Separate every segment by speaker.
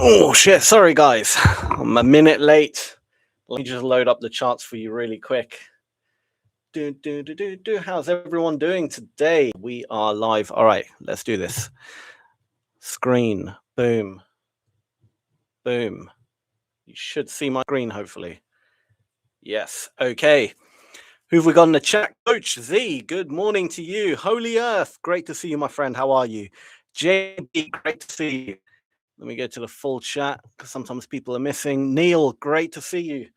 Speaker 1: Oh shit, sorry guys. I'm a minute late. Let me just load up the charts for you really quick. How's everyone doing today? We are live. All right, let's do this. Screen. Boom. Boom. You should see my screen, hopefully. Yes. Okay. Who've we got in the chat? Coach Z, good morning to you. Holy Earth, great to see you, my friend. How are you? JB, great to see you. Let me go to the full chat because sometimes people are missing. Neil, great to see you.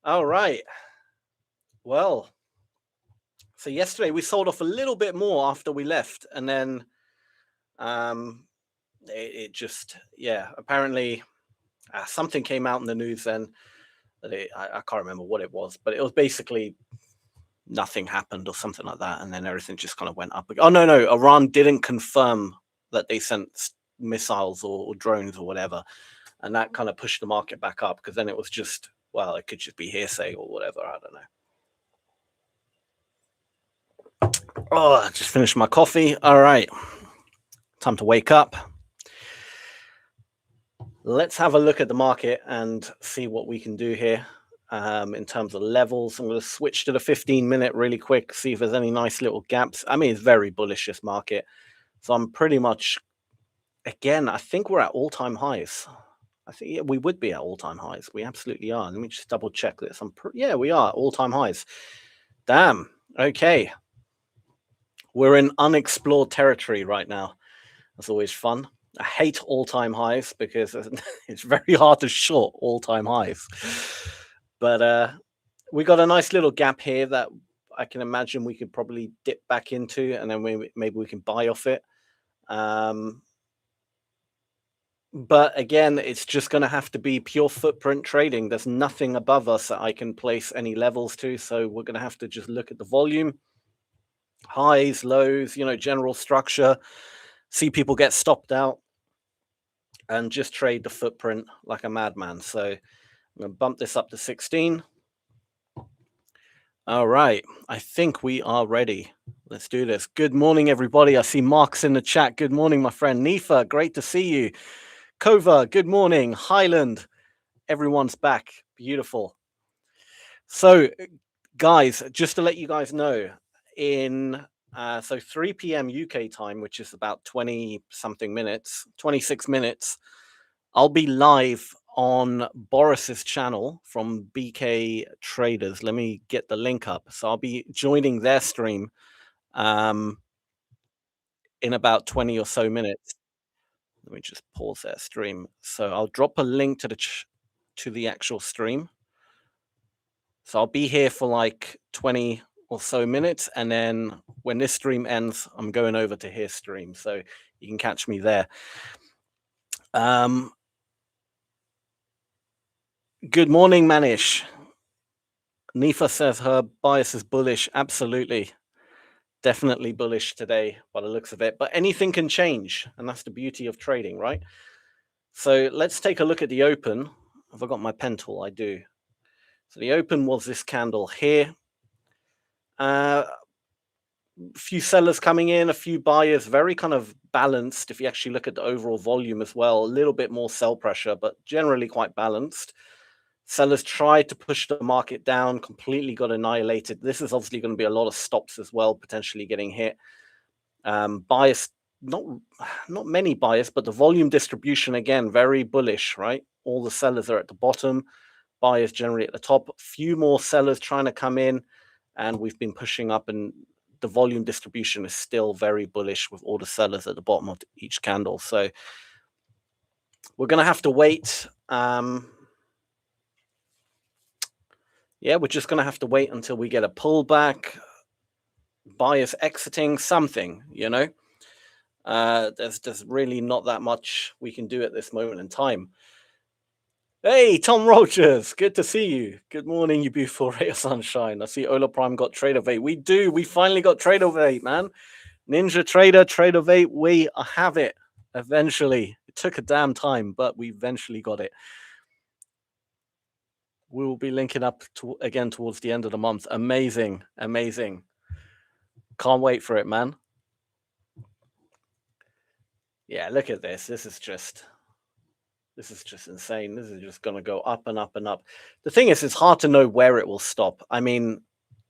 Speaker 1: All right. Well, so yesterday we sold off a little bit more after we left, and then it just, yeah, apparently something came out in the news then that I can't remember what it was, but it was basically nothing happened or something like that, and then everything just kind of went up. Oh, no, Iran didn't confirm that they sent missiles or drones or whatever, and that kind of pushed the market back up because then it was just, well, it could just be hearsay or whatever, I don't know. Oh, I just finished my coffee. All right, time to wake up. Let's have a look at the market and see what we can do here in terms of levels. I'm going to switch to the 15-minute really quick, see if there's any nice little gaps. I mean, it's very bullish, this market. So I'm pretty much, again, I think we're at all-time highs. I think we would be at all-time highs. We absolutely are. Let me just double check this. Yeah, we are all-time highs. Damn. Okay. We're in unexplored territory right now. That's always fun. I hate all-time highs because it's very hard to short all-time highs. But we got a nice little gap here that I can imagine we could probably dip back into, and then maybe we can buy off it. But again, it's just going to have to be pure footprint trading. There's nothing above us that I can place any levels to. So we're going to have to just look at the volume, highs, lows, general structure, see people get stopped out, and just trade the footprint like a madman. So I'm going to bump this up to 16. All right. I think we are ready. Let's do this. Good morning, everybody. I see Mark's in the chat. Good morning, my friend. Nifa, great to see you. Kova, good morning. Highland, everyone's back. Beautiful. So, guys, just to let you guys know, in 3 p.m. UK time, which is about 20-something minutes, 26 minutes, I'll be live on Boris's channel from BK Traders. Let me get the link up. So I'll be joining their stream in about 20 or so minutes. Let me just pause their stream. So I'll drop a link to the actual stream. So I'll be here for like 20 or so minutes, and then when this stream ends, I'm going over to his stream, so you can catch me there. Good morning, Manish. Nifa says her bias is bullish. Absolutely. Definitely bullish today by the looks of it. But anything can change, and that's the beauty of trading, right? So let's take a look at the open. Have I got my pen tool? I do. So the open was this candle here. A few sellers coming in, a few buyers, very kind of balanced. If you actually look at the overall volume as well, a little bit more sell pressure, but generally quite balanced. Sellers tried to push the market down, completely got annihilated. This is obviously going to be a lot of stops as well, potentially getting hit. Bias, not many bias, but the volume distribution, again, very bullish, right? All the sellers are at the bottom, buyers generally at the top. A few more sellers trying to come in, and we've been pushing up, and the volume distribution is still very bullish with all the sellers at the bottom of each candle. So we're going to have to wait. Yeah, we're just going to have to wait until we get a pullback, buyers exiting, something, There's really not that much we can do at this moment in time. Hey, Tom Rogers, good to see you. Good morning, you beautiful ray of sunshine. I see Ola Prime got Trade of 8. We do. We finally got Trade of 8, man. Ninja Trader, Trade of 8. We have it eventually. It took a damn time, but we eventually got it. We will be linking up again towards the end of the month. Amazing. Amazing. Can't wait for it, man. Yeah, look at this. This is just This is just insane. This is just going to go up and up and up. The thing is, it's hard to know where it will stop. I mean,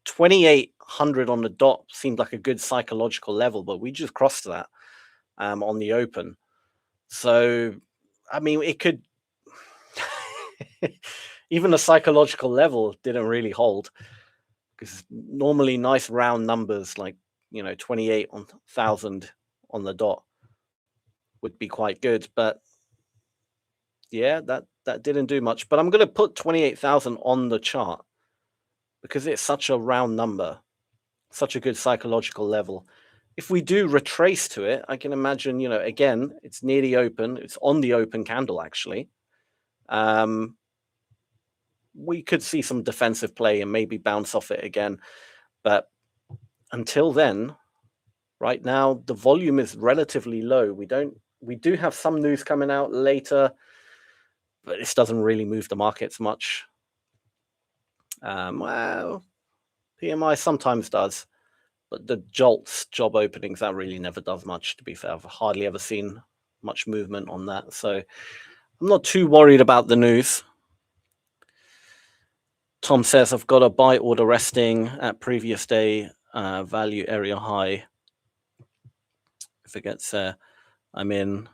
Speaker 1: 2,800 on the dot seemed like a good psychological level, but we just crossed that on the open. So, I mean, it could even the psychological level didn't really hold, because normally nice round numbers like 28,000 on the dot would be quite good, but yeah, that didn't do much. But I'm going to put 28,000 on the chart because it's such a round number, such a good psychological level. If we do retrace to it, I can imagine, again, it's near the open, it's on the open candle actually. We could see some defensive play and maybe bounce off it again. But until then, right now, the volume is relatively low. We do have some news coming out later, but this doesn't really move the markets much. Well, PMI sometimes does, but the JOLTS job openings, that really never does much, to be fair. I've hardly ever seen much movement on that. So I'm not too worried about the news. Tom says, I've got a buy order resting at previous day value area high. If it gets there, I'm in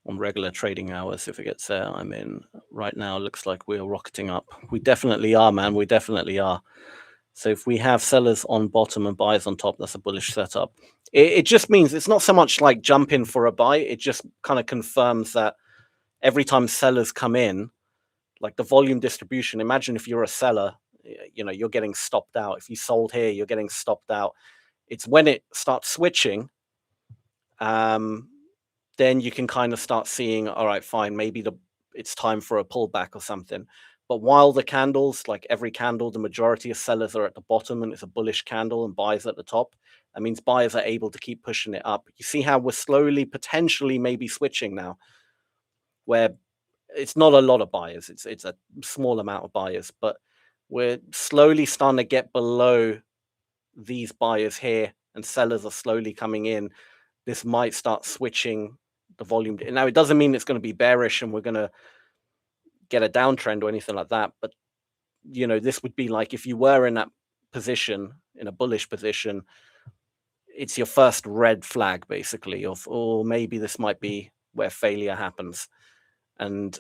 Speaker 1: on regular trading hours. If it gets there, I'm in. Right now, looks like we're rocketing up. We definitely are, man. We definitely are. So if we have sellers on bottom and buyers on top, that's a bullish setup. It just means it's not so much like jump in for a buy. It just kind of confirms that every time sellers come in, like the volume distribution, imagine if you're a seller, you're getting stopped out. If you sold here, you're getting stopped out. It's when it starts switching, then you can kind of start seeing, all right, fine, maybe it's time for a pullback or something. But while the candles, like every candle, the majority of sellers are at the bottom and it's a bullish candle and buyers at the top, that means buyers are able to keep pushing it up. You see how we're slowly, potentially maybe switching now, where it's not a lot of buyers. It's a small amount of buyers, but we're slowly starting to get below these buyers here and sellers are slowly coming in. This might start switching the volume. Now, it doesn't mean it's going to be bearish and we're going to get a downtrend or anything like that. But, this would be like if you were in that position, in a bullish position, it's your first red flag, basically, of, or maybe this might be where failure happens. But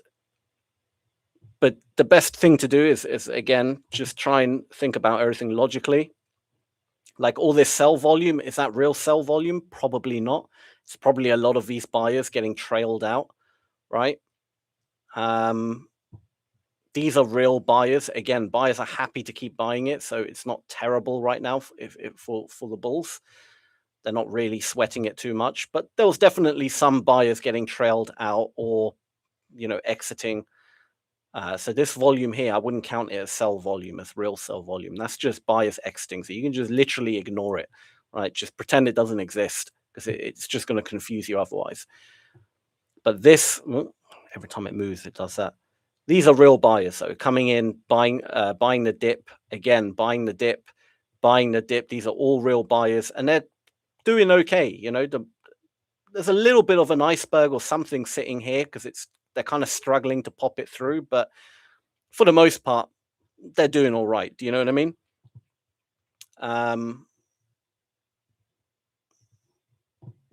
Speaker 1: the best thing to do is again, just try and think about everything logically. Like all this sell volume, is that real sell volume? Probably not. It's probably a lot of these buyers getting trailed out, right? These are real buyers. Again, buyers are happy to keep buying it, so it's not terrible right now for the bulls. They're not really sweating it too much, but there was definitely some buyers getting trailed out or, exiting. So this volume here, I wouldn't count it as sell volume, as real sell volume. That's just buyers exiting. So you can just literally ignore it, right? Just pretend it doesn't exist because it's just going to confuse you otherwise. But this, every time it moves, it does that. These are real buyers, so coming in, buying the dip, again, buying the dip, buying the dip. These are all real buyers, and they're doing okay. There's a little bit of an iceberg or something sitting here because they're kind of struggling to pop it through, but for the most part, they're doing all right. Do you know what I mean?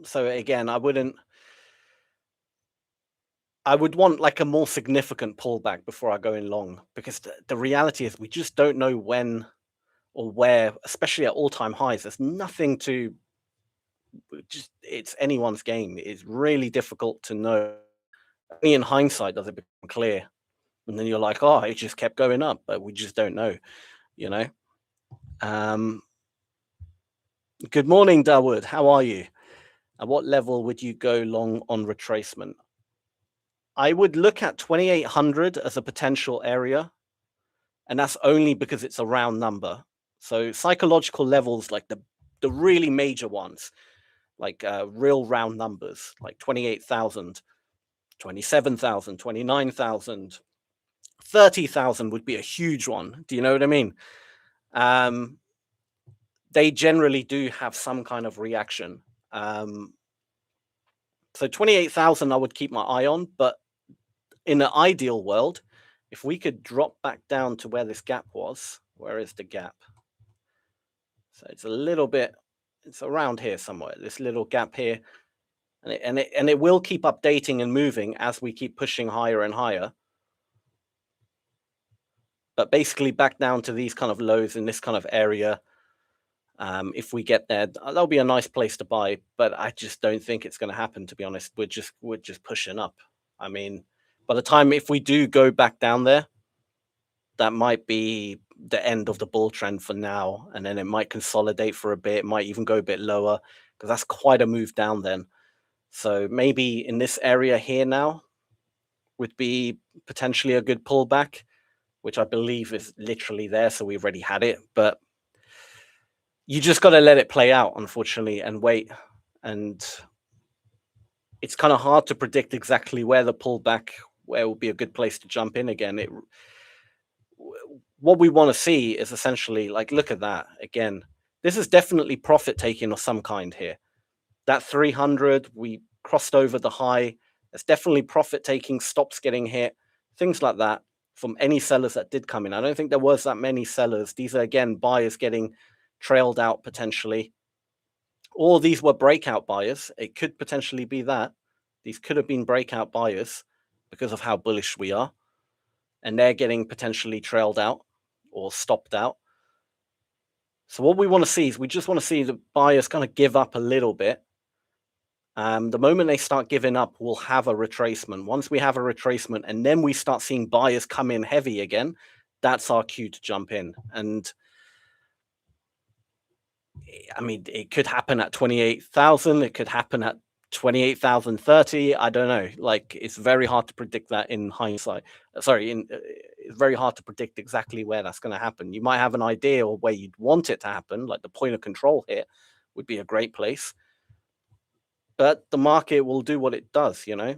Speaker 1: So again, I would want like a more significant pullback before I go in long, because the reality is we just don't know when or where, especially at all-time highs. There's nothing to it's anyone's game. It's really difficult to know. Only in hindsight does it become clear. And then you're like, oh, it just kept going up, but we just don't know, Good morning, Dawood. How are you? At what level would you go long on retracement? I would look at 2,800 as a potential area, and that's only because it's a round number. So psychological levels, like the really major ones, like real round numbers, like 28,000, 27,000, 29,000, 30,000 would be a huge one. Do you know what I mean? They generally do have some kind of reaction. So 28,000 I would keep my eye on, but in an ideal world, if we could drop back down to where this gap was, where is the gap? So it's a little bit, it's around here somewhere, this little gap here. And it will keep updating and moving as we keep pushing higher and higher. But basically back down to these kind of lows in this kind of area. If we get there, that'll be a nice place to buy. But I just don't think it's going to happen, to be honest. We're just pushing up. I mean, by the time if we do go back down there, that might be the end of the bull trend for now. And then it might consolidate for a bit. It might even go a bit lower because that's quite a move down then. So maybe in this area here now would be potentially a good pullback, which I believe is literally there. So we've already had it, but you just got to let it play out, unfortunately, and wait. And it's kind of hard to predict exactly where the pullback, where will be a good place to jump in again. What we want to see is essentially like, look at that again. This is definitely profit taking of some kind here. That 300, we crossed over the high. It's definitely profit taking, stops getting hit, things like that from any sellers that did come in. I don't think there was that many sellers. These are, again, buyers getting trailed out potentially. Or these were breakout buyers. It could potentially be that. These could have been breakout buyers because of how bullish we are. And they're getting potentially trailed out or stopped out. So what we want to see is we just want to see the buyers kind of give up a little bit. The moment they start giving up, we'll have a retracement. Once we have a retracement and then we start seeing buyers come in heavy again, that's our cue to jump in. And I mean, it could happen at 28,000. It could happen at 28,030. I don't know. Like, it's very hard to predict that in hindsight. It's very hard to predict exactly where that's going to happen. You might have an idea of where you'd want it to happen, like the point of control here would be a great place. But the market will do what it does, you know.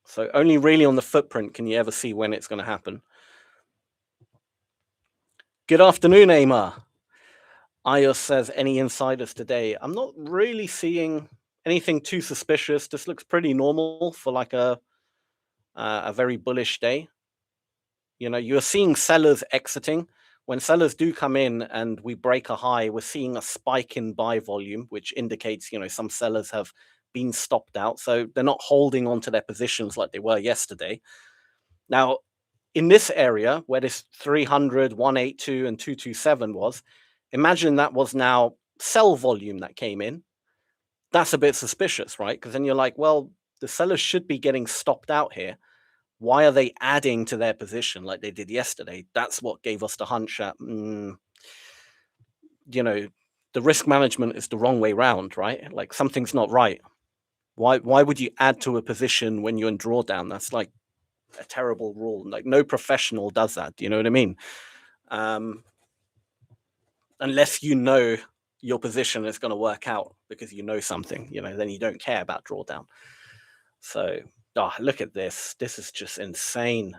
Speaker 1: So only really on the footprint can you ever see when it's going to happen. Good afternoon, Amar. Ayos says, any insiders today? I'm not really seeing anything too suspicious. This looks pretty normal for like a very bullish day. You know, you're seeing sellers exiting. When sellers do come in and we break a high, we're seeing a spike in buy volume, which indicates, you know, some sellers have been stopped out. So they're not holding on to their positions like they were yesterday. Now, in this area where this 300, 182, and 227 was, imagine that was now sell volume that came in. That's a bit suspicious, right? Because then you're like, well, the sellers should be getting stopped out here. Why are they adding to their position like they did yesterday? That's what gave us the hunch that, you know, the risk management is the wrong way round, right? Like something's not right. Why would you add to a position when you're in drawdown? That's like a terrible rule. Like no professional does that. Do you know what I mean? Unless you know your position is going to work out because you know something, you know, then you don't care about drawdown. So, look at this. This is just insane.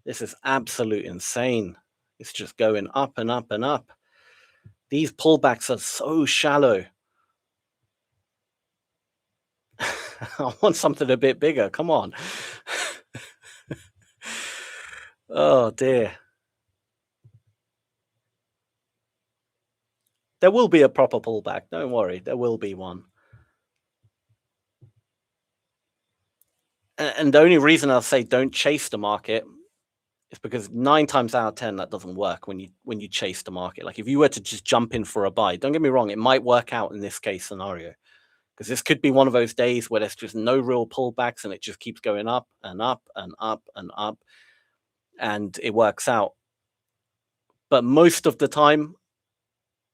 Speaker 1: This is absolute insane. It's just going up and up and up. These pullbacks are so shallow. I want something a bit bigger. Come on. Oh, dear. There will be a proper pullback. Don't worry. There will be one. And the only reason I'll say don't chase the market is because 9 times out of 10 that doesn't work when you chase the market. Like if you were to just jump in for a buy, don't get me wrong, it might work out in this case scenario. Because this could be one of those days where there's just no real pullbacks and it just keeps going up and up and up and up, and it works out. But most of the time,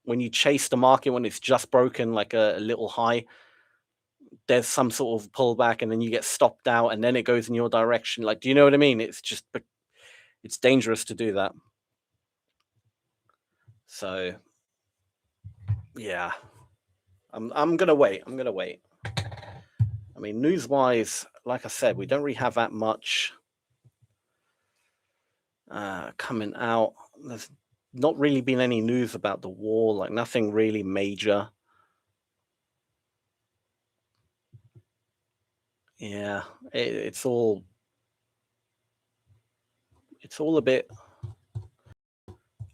Speaker 1: when you chase the market, when it's just broken like a little high, there's some sort of pullback and then you get stopped out and then it goes in your direction. Like, do you know what I mean? It's dangerous to do that. So, yeah, I'm gonna wait. I'm gonna wait. I mean, news-wise, like I said, we don't really have that much coming out. There's not really been any news about the war, like nothing really major. Yeah, it's all a bit.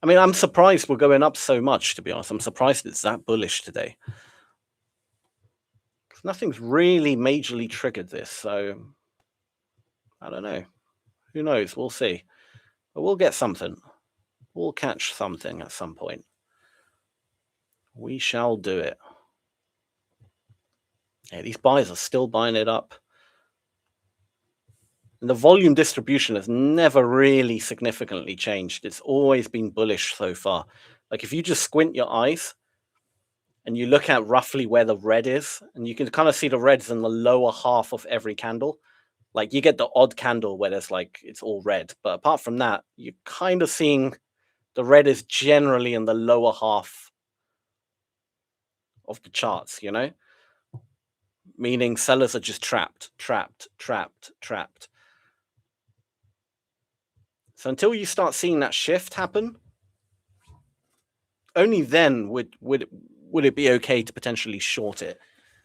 Speaker 1: I mean, I'm surprised we're going up so much, to be honest. I'm surprised it's that bullish today. Nothing's really majorly triggered this, so I don't know. Who knows? We'll see. But we'll get something. We'll catch something at some point. We shall do it. Yeah, these buyers are still buying it up. And the volume distribution has never really significantly changed. It's always been bullish so far. Like if you just squint your eyes and you look at roughly where the red is, and you can kind of see the reds in the lower half of every candle. Like you get the odd candle where there's like it's all red, but apart from that, you're kind of seeing the red is generally in the lower half of the charts, meaning sellers are just trapped, trapped, trapped, trapped. So until you start seeing that shift happen, only then would it be okay to potentially short it.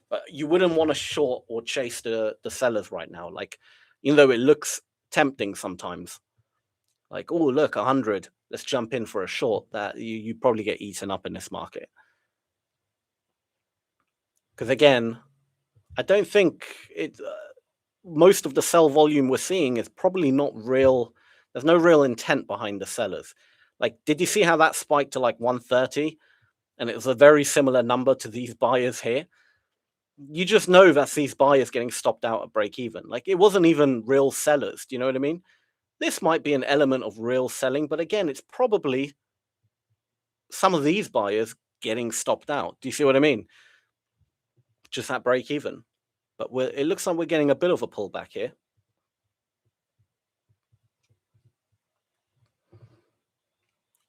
Speaker 1: But you wouldn't want to short or chase the sellers right now. Like, even though it looks tempting sometimes, like, oh look, 100, let's jump in for a short. That you probably get eaten up in this market. Because again, I don't think it. Most of the sell volume we're seeing is probably not real. There's no real intent behind the sellers. Like, did you see how that spiked to like 130? And it was a very similar number to these buyers here. You just know that's these buyers getting stopped out at break even. Like it wasn't even real sellers. Do you know what I mean? This might be an element of real selling, but again, it's probably some of these buyers getting stopped out. Do you see what I mean? Just at break even. But it looks like we're getting a bit of a pullback here.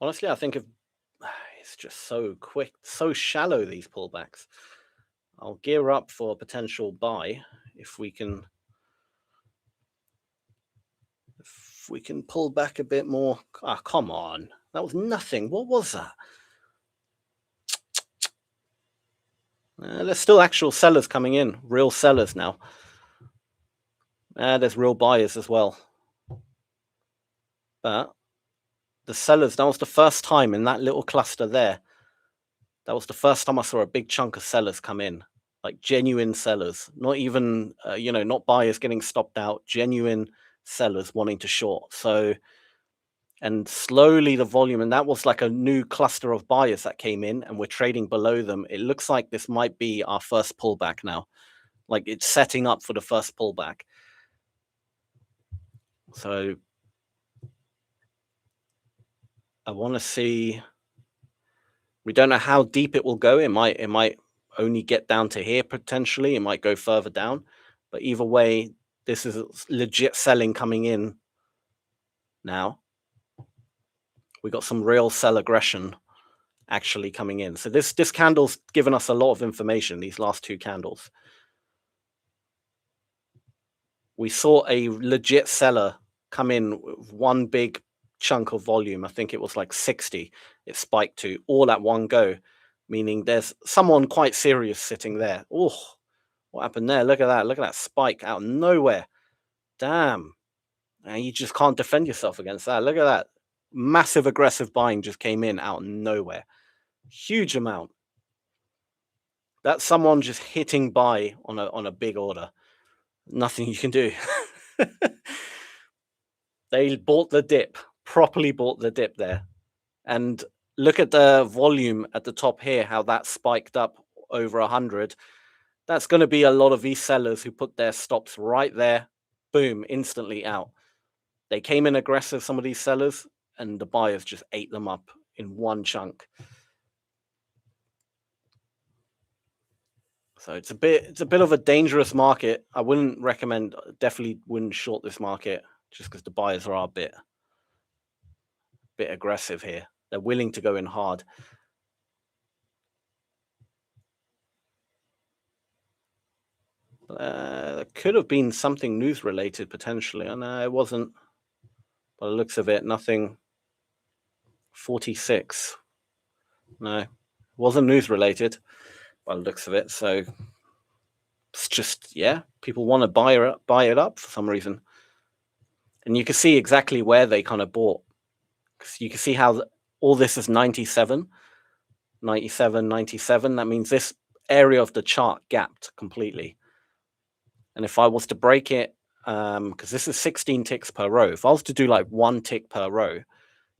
Speaker 1: Honestly, I think it's just so quick, so shallow, these pullbacks. I'll gear up for a potential buy if we can pull back a bit more. Ah, come on. That was nothing. What was that? There's still actual sellers coming in, real sellers now. There's real buyers as well. But the sellers, that was the first time in that little cluster there. That was the first time I saw a big chunk of sellers come in, like genuine sellers, not even, not buyers getting stopped out, genuine sellers wanting to short. So, and slowly the volume, and that was like a new cluster of buyers that came in and we're trading below them. It looks like this might be our first pullback now. Like it's setting up for the first pullback. So I want to see. We don't know how deep it will go. It might only get down to here potentially. It might go further down. But either way, this is legit selling coming in now. We got some real sell aggression actually coming in. So this candle's given us a lot of information, these last two candles. We saw a legit seller come in with one big chunk of volume. I think it was like 60. It spiked to all at one go, meaning there's someone quite serious sitting there. Oh, what happened there? Look at that. Look at that spike out of nowhere. Damn. And you just can't defend yourself against that. Look at that. Massive aggressive buying just came in out of nowhere. Huge amount. That's someone just hitting buy on a big order. Nothing you can do. They bought the dip, properly bought the dip there. And look at the volume at the top here, how that spiked up over 100. That's going to be a lot of these sellers who put their stops right there. Boom, instantly out. They came in aggressive, some of these sellers, and the buyers just ate them up in one chunk. So it's a bit of a dangerous market. I wouldn't recommend, definitely wouldn't short this market just because the buyers are a bit aggressive here. They're willing to go in hard. There could have been something news related potentially. I know it wasn't. By the looks of it, nothing. 46. No, it wasn't news related by the looks of it. So It's just, yeah, people want to buy it up for some reason. And you can see exactly where they kind of bought. 'Cause you can see how all this is 97, 97, 97. That means this area of the chart gapped completely. And if I was to break it, because this is 16 ticks per row, if I was to do like 1 tick per row,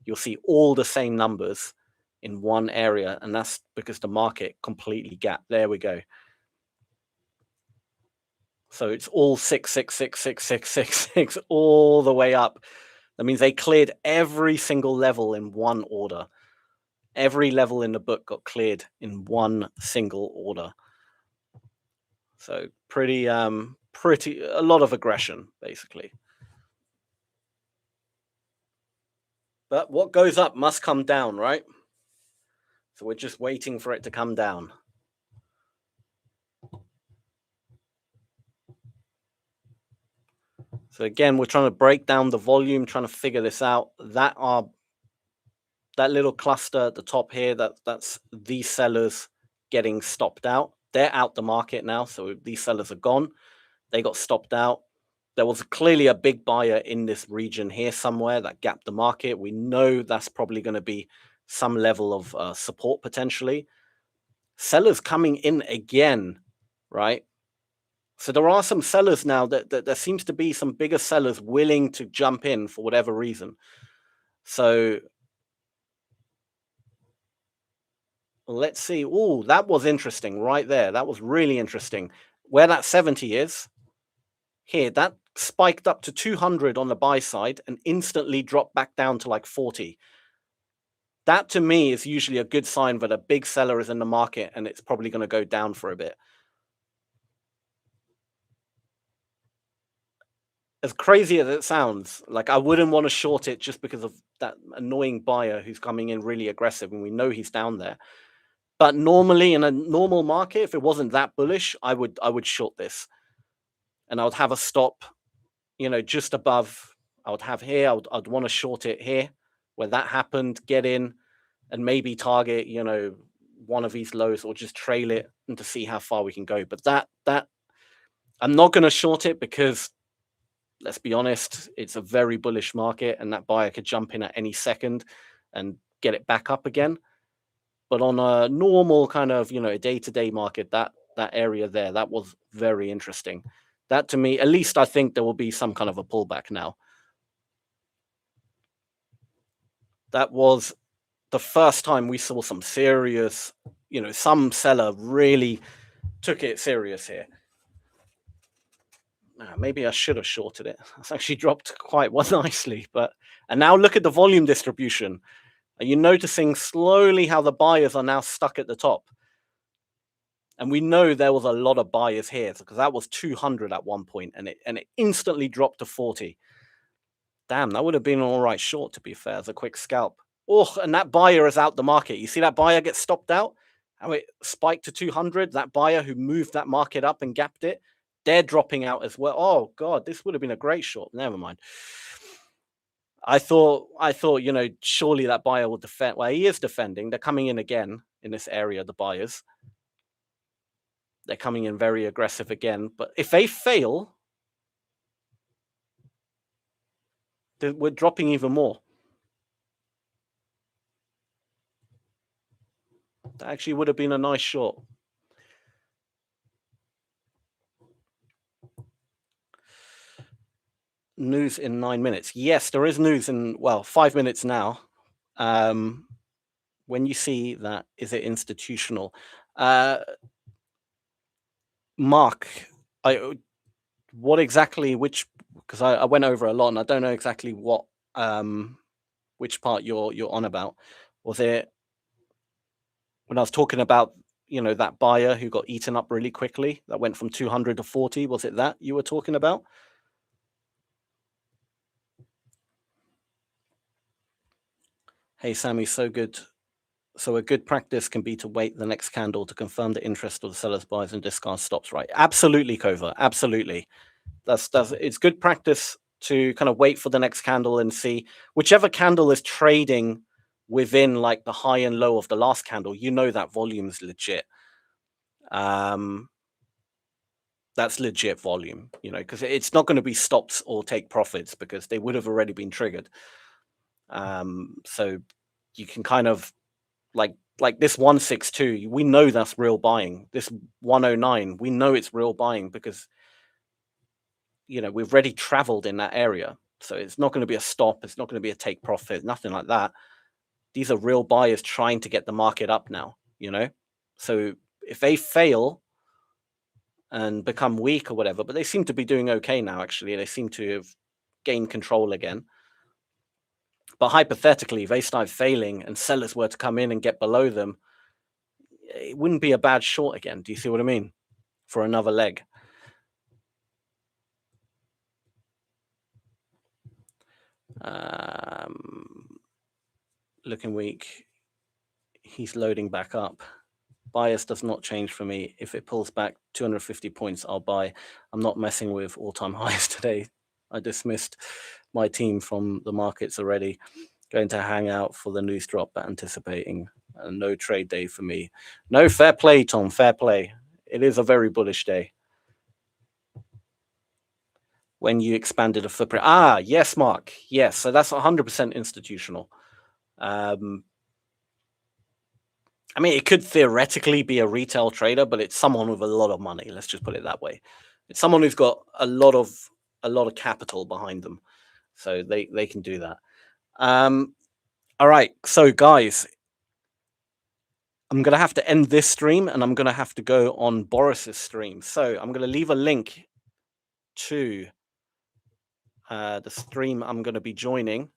Speaker 1: you'll see all the same numbers in one area. And that's because the market completely gapped. There we go. So it's all 6666666 all the way up. That means they cleared every single level in one order. Every level in the book got cleared in one single order. So pretty a lot of aggression, basically. But what goes up must come down, right? So we're just waiting for it to come down. So again, we're trying to break down the volume, trying to figure this out. That little cluster at the top here, that's these sellers getting stopped out. They're out the market now, so these sellers are gone. They got stopped out. There was clearly a big buyer in this region here somewhere that gapped the market. We know that's probably going to be some level of support potentially. Sellers coming in again, right? So there are some sellers now that there seems to be some bigger sellers willing to jump in for whatever reason. So let's see. Oh, that was interesting right there. That was really interesting. Where that 70 is, here, that spiked up to 200 on the buy side and instantly dropped back down to like 40. That to me is usually a good sign that a big seller is in the market and it's probably going to go down for a bit. As crazy as it sounds, like I wouldn't want to short it just because of that annoying buyer who's coming in really aggressive and we know he's down there. But normally in a normal market, if it wasn't that bullish, I would short this. And I would have a stop, just above. I would have here. I'd want to short it here where that happened, get in and maybe target, one of these lows or just trail it and to see how far we can go. But that I'm not going to short it because let's be honest, it's a very bullish market and that buyer could jump in at any second and get it back up again. But on a normal kind of, day-to-day market, that area there, that was very interesting. That to me, at least I think there will be some kind of a pullback now. That was the first time we saw some serious, some seller really took it serious here. Maybe I should have shorted it. It's actually dropped quite well nicely. And now look at the volume distribution. Are you noticing slowly how the buyers are now stuck at the top? And we know there was a lot of buyers here because that was 200 at one point and it instantly dropped to 40. Damn, that would have been an all right short, to be fair, as a quick scalp. Oh, and that buyer is out the market. You see that buyer get stopped out? How it spiked to 200? That buyer who moved that market up and gapped it, they're dropping out as well. Oh, God, this would have been a great short. Never mind. I thought, surely that buyer will defend. Well, he is defending. They're coming in again in this area, the buyers. They're coming in very aggressive again. But if they fail, we're dropping even more. That actually would have been a nice short. News in 9 minutes. Yes, there is news in, 5 minutes now. When you see that, is it institutional? Mark, what exactly, because I went over a lot and I don't know exactly what, which part you're on about. Was it when I was talking about, that buyer who got eaten up really quickly that went from 200 to 40? Was it that you were talking about? Hey, Sammy, so good. So a good practice can be to wait the next candle to confirm the interest of the seller's buys and discard stops, right? Absolutely, Kova. Absolutely. It's good practice to kind of wait for the next candle and see whichever candle is trading within like the high and low of the last candle, that volume is legit. That's legit volume, you know, because it's not going to be stops or take profits because they would have already been triggered. So you can kind of like this 162, we know that's real buying. This 109, we know it's real buying because you know we've already traveled in that area. So it's not going to be a stop, it's not going to be a take profit, nothing like that. These are real buyers trying to get the market up now, you know. So if they fail and become weak or whatever, but they seem to be doing okay now, actually. They seem to have gained control again. But hypothetically, if they start failing and sellers were to come in and get below them, it wouldn't be a bad short again. Do you see what I mean? For another leg. Looking weak. He's loading back up. Bias does not change for me. If it pulls back 250 points, I'll buy. I'm not messing with all-time highs today. I dismissed my team from the markets already. Going to hang out for the news drop, but anticipating no trade day for me. No, fair play, Tom. Fair play. It is a very bullish day. When you expanded a footprint. Ah, yes, Mark. Yes, so that's 100% institutional. I mean, it could theoretically be a retail trader, but it's someone with a lot of money. Let's just put it that way. It's someone who's got a lot of capital behind them, so they can do that. All right, so guys, I'm gonna have to end this stream, and I'm gonna have to go on Boris's stream. So I'm gonna leave a link to the stream I'm gonna be joining.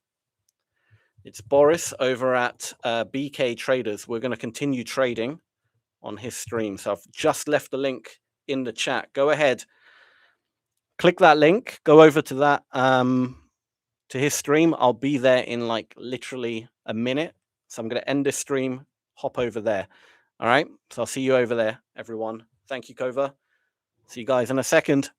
Speaker 1: It's Boris over at BK Traders. We're going to continue trading on his stream. So I've just left the link in the chat. Go ahead, click that link, go over to that to his stream. I'll be there in like literally a minute. So I'm going to end this stream, hop over there. All right. So I'll see you over there, everyone. Thank you, Kova. See you guys in a second.